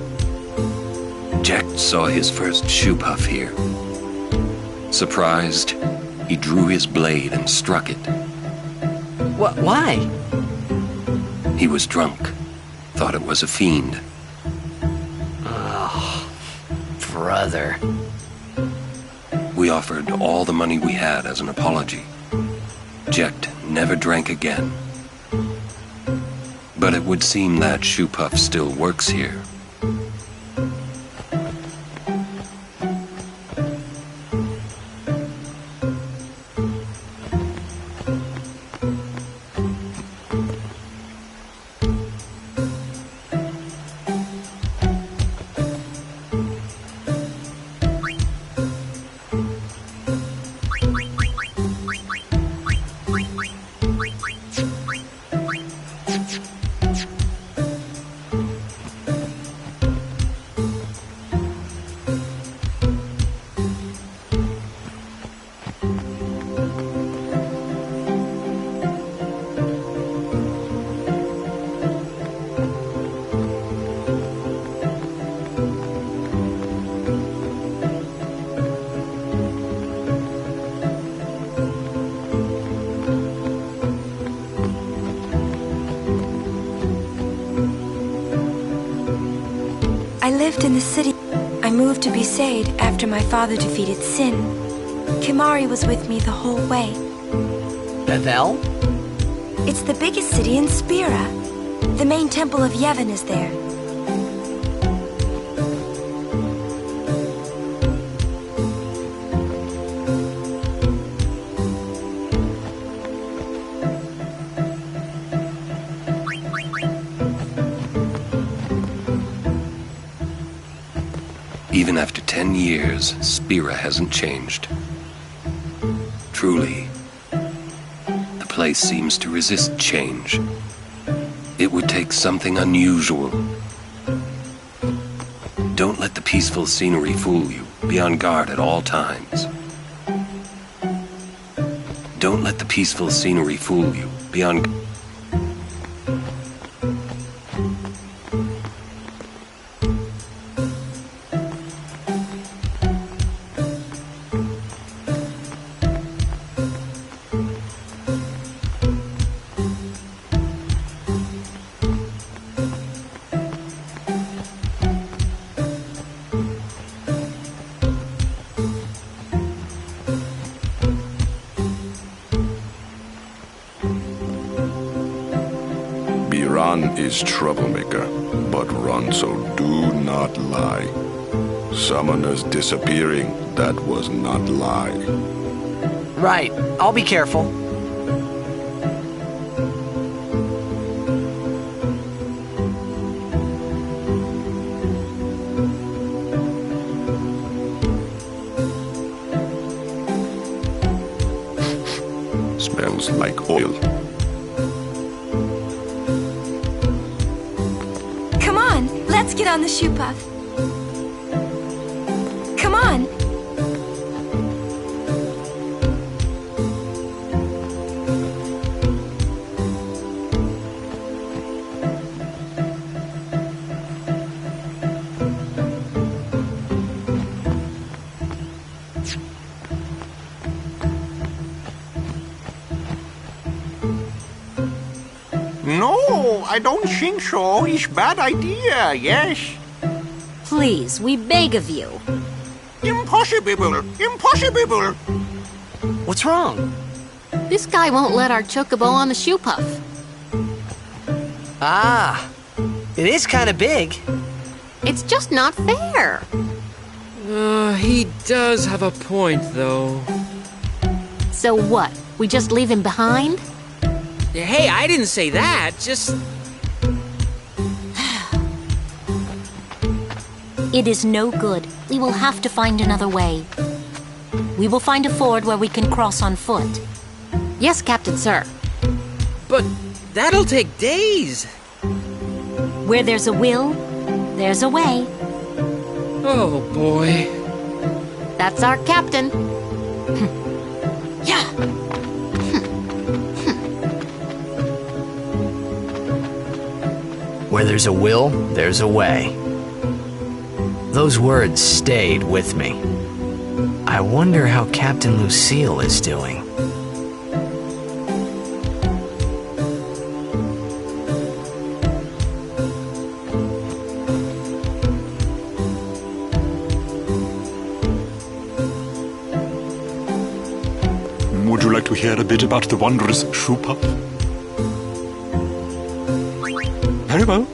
[SPEAKER 6] Jack saw his first shoe puff here. Surprised, he drew his blade and struck it.
[SPEAKER 13] Why?
[SPEAKER 6] He was drunk. Thought it was a fiend.
[SPEAKER 4] Oh, brother.
[SPEAKER 6] We offered all the money we had as an apology. Jecht never drank again. But it would seem that Shoe Puff still works here.
[SPEAKER 3] I lived in the city. I moved to Besaid after my father defeated Sin. Kimari was with me the whole way.
[SPEAKER 13] Bethel?
[SPEAKER 3] It's the biggest city in Spira. The main temple of Yevon is there.
[SPEAKER 6] Even after 10 years, Spira hasn't changed. Truly, the place seems to resist change. It would take something unusual. Don't let the peaceful scenery fool you. Be on guard at all times. Don't let the peaceful scenery fool you. Be on guard.
[SPEAKER 5] Ran is troublemaker, but run, so do not lie. Summoners disappearing, that was not lie.
[SPEAKER 13] Right, I'll be careful.
[SPEAKER 5] oil.
[SPEAKER 3] Come on, let's get on the shoe puff. Come on.
[SPEAKER 2] No, I don't think so. It's bad idea, yes.
[SPEAKER 9] Please, we beg of you.
[SPEAKER 2] Impossible! Impossible!
[SPEAKER 13] What's wrong?
[SPEAKER 17] This guy won't let our chocobo on the shoe puff.
[SPEAKER 13] Ah, it is kind of big.
[SPEAKER 17] It's just not fair.
[SPEAKER 10] He does have a point, though.
[SPEAKER 17] So what? We just leave him behind?
[SPEAKER 10] Hey, I didn't say that. Just...
[SPEAKER 1] It is no good. We will have to find another way. We will find a ford where we can cross on foot.
[SPEAKER 17] Yes, Captain Sir.
[SPEAKER 10] But that'll take days.
[SPEAKER 1] Where there's a will, there's a way.
[SPEAKER 10] Oh, boy.
[SPEAKER 17] That's our captain.
[SPEAKER 1] Yeah.
[SPEAKER 4] Where there's a will, there's a way. Those words stayed with me. I wonder how Captain Lucille is doing.
[SPEAKER 2] Would you like to hear a bit about the wondrous shoe puff? Very well.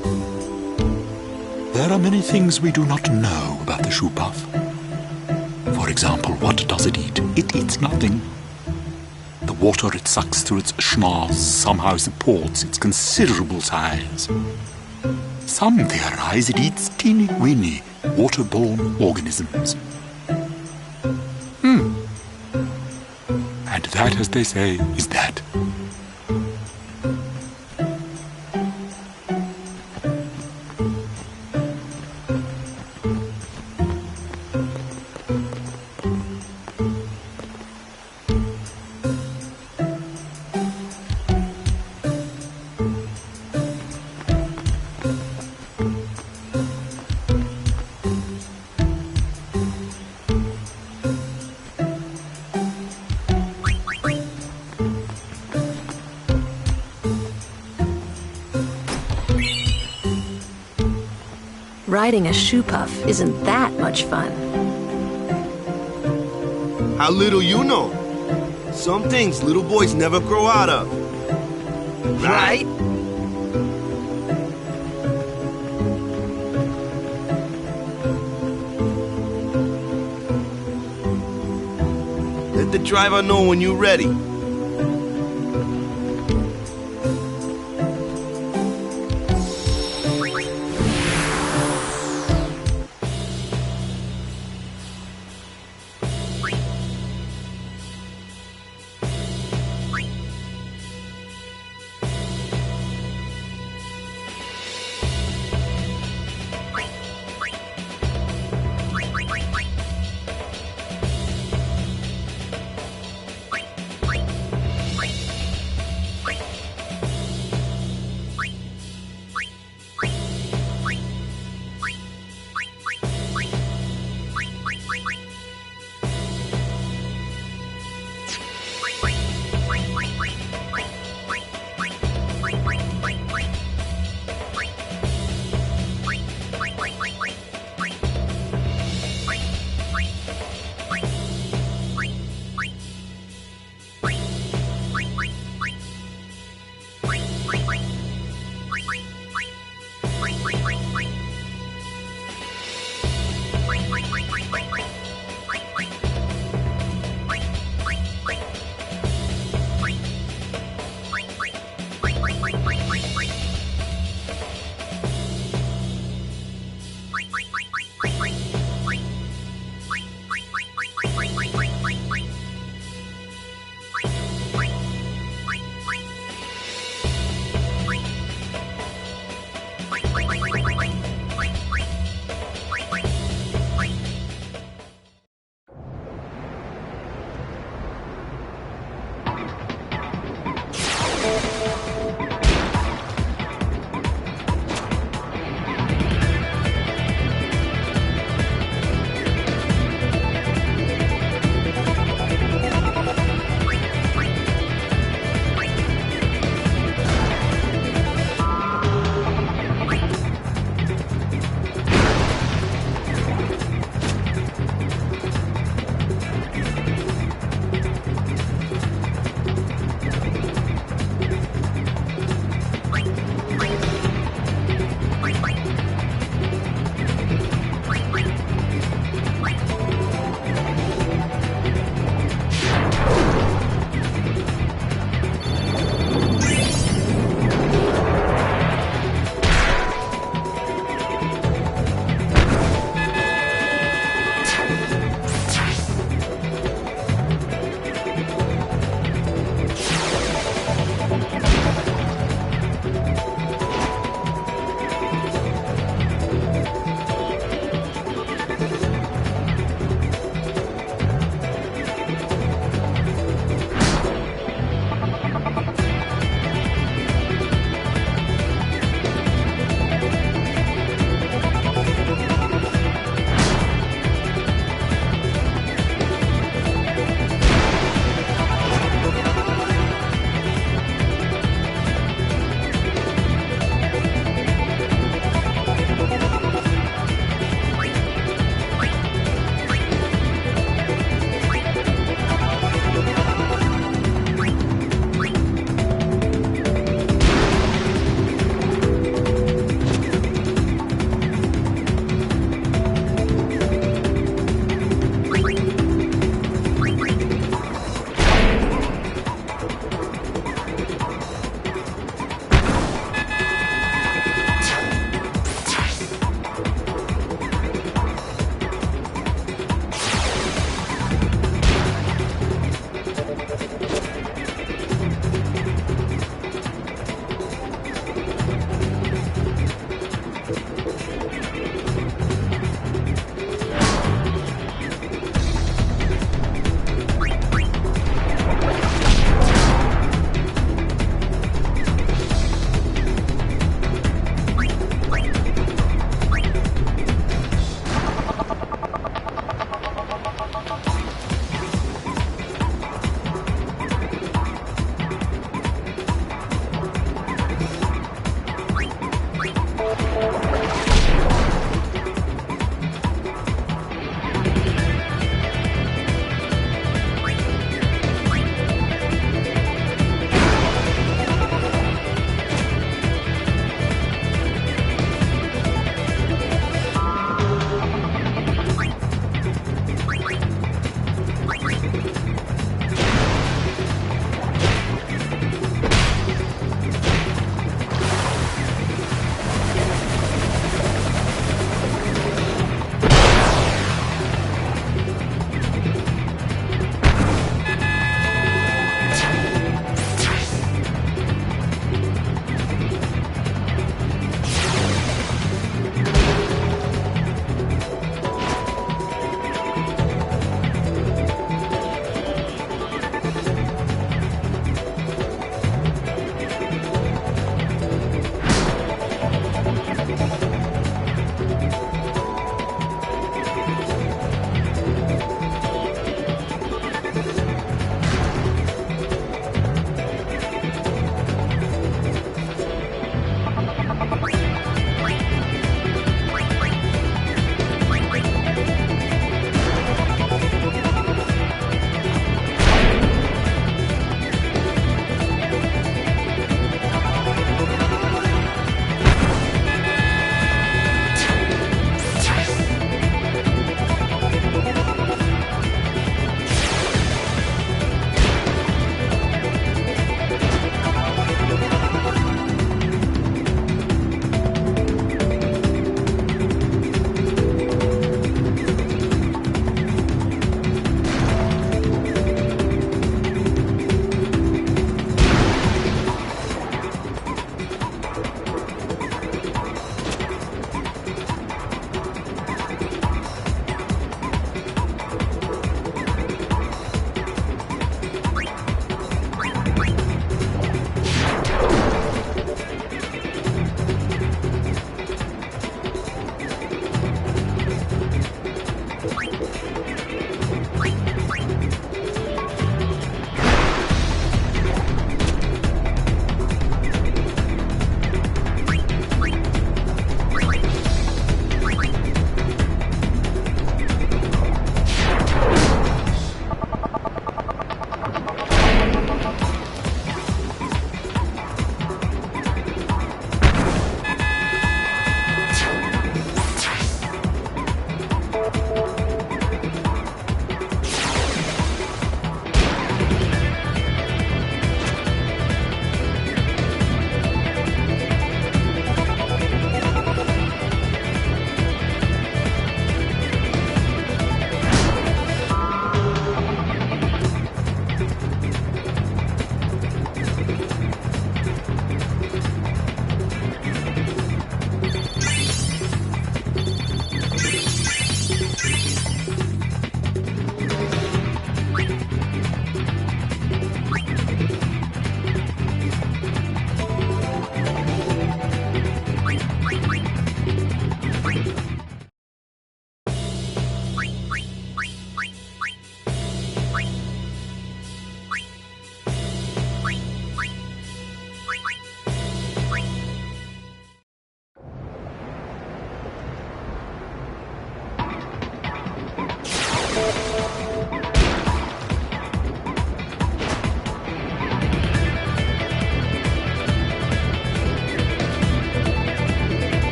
[SPEAKER 2] There are many things we do not know about the shoe puff. For example, what does it eat? It eats nothing. The water it sucks through its schnoz somehow supports its considerable size. Some theorize it eats teeny-weeny waterborne organisms. And that, as they say, is that.
[SPEAKER 8] Riding a shoe puff isn't that much fun.
[SPEAKER 7] How little you know. Some things little boys never grow out of.
[SPEAKER 13] Right?
[SPEAKER 7] Let the driver know when you're ready.